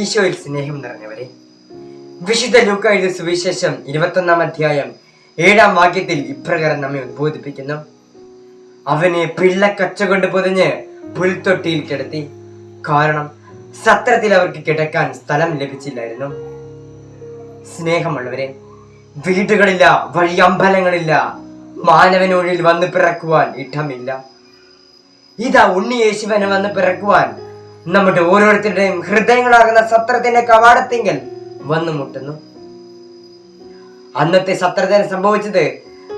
ഈശോയിൽ സ്നേഹം നിറഞ്ഞവരെ, വിശുദ്ധ ലൂക്കാ എഴുതിയ സുവിശേഷം 21 അധ്യായം 7 വാക്യത്തിൽ ഇപ്രകാരം നമ്മെ ഉദ്ബോധിപ്പിക്കുന്നു. അവനെ പിള്ളക്കച്ച കൊണ്ട് പൊതിഞ്ഞ് പുൽത്തൊട്ടിയിൽ കിടത്തി. കാരണം സത്രത്തിൽ അവർക്ക് കിടക്കാൻ സ്ഥലം ലഭിച്ചില്ലായിരുന്നു. സ്നേഹമുള്ളവരെ, വീടുകളില്ല, വഴിയമ്പലങ്ങളില്ല, മാനവനൊഴിൽ വന്ന് പിറക്കുവാൻ ഇടമില്ല. ഇതാ ഉണ്ണി യേശുവിനെ വന്ന് പിറക്കുവാൻ നമ്മുടെ ഓരോരുത്തരുടെയും ഹൃദയങ്ങളാകുന്ന സത്രത്തിന്റെ കവാടത്തിങ്കൽ വന്നു മുട്ടുന്നു. അന്നത്തെ സത്രത്തിന് സംഭവിച്ചത്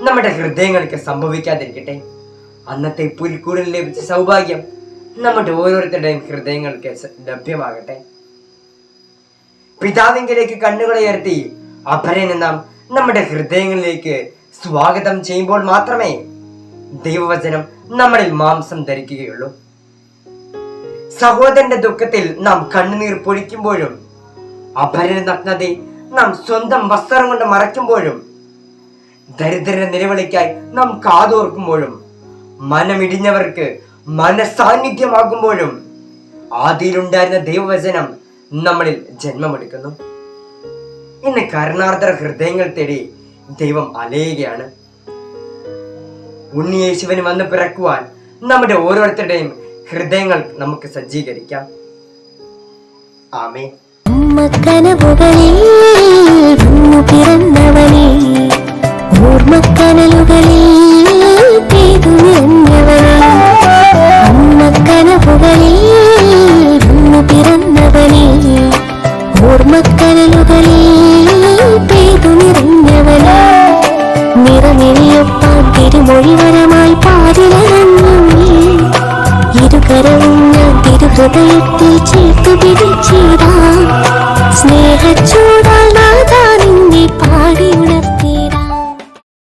നമ്മുടെ ഹൃദയങ്ങൾക്ക് സംഭവിക്കാതിരിക്കട്ടെ. അന്നത്തെ പുൽക്കൂടിൽ ലഭിച്ച സൗഭാഗ്യം നമ്മുടെ ഓരോരുത്തരുടെയും ഹൃദയങ്ങൾക്ക് ലഭ്യമാകട്ടെ. പിതാവിങ്കിലേക്ക് കണ്ണുകളെ ഉയർത്തി അപരനെ നാം നമ്മുടെ ഹൃദയങ്ങളിലേക്ക് സ്വാഗതം ചെയ്യുമ്പോൾ മാത്രമേ ദൈവവചനം നമ്മളിൽ മാംസം ധരിക്കുകയുള്ളൂ. സഹോദരന്റെ ദുഃഖത്തിൽ നാം കണ്ണുനീർ പൊഴിക്കുമ്പോഴും, അപരന്റെ നഗ്നതയെ നാം സ്വന്തം വസ്ത്രം കൊണ്ട് മറയ്ക്കുമ്പോഴും, ദരിദ്രന്റെ നിലവിളിക്കായി നാം കാതോർക്കുമ്പോഴും, മനമിടിഞ്ഞവർക്ക് മനസാന്നിധ്യമാകുമ്പോഴും ആദിയിലുണ്ടായിരുന്ന ദൈവവചനം നമ്മളിൽ ജന്മമെടുക്കുന്നു. ഇന്ന് കരുണാർദ്ര ഹൃദയങ്ങൾ തേടി ദൈവം അലയുകയാണ്. ഉണ്ണി യേശുവിന് വന്ന് പിറക്കുവാൻ നമ്മുടെ ഓരോരുത്തരുടെയും ഹൃദയങ്ങൾ നമുക്ക് സജ്ജീകരിക്കാം. ആമേൻ. തിരുമൊഴിവരമായി പാതിലറങ്ങി ഇരുകരവും ഞാൻ തിരുഹൃദയത്തിൽ ചേർത്തു പിടിച്ചിടാം. സ്നേഹച്ചൂടാൽ നാഥാ നിന്നെ പാടിയുട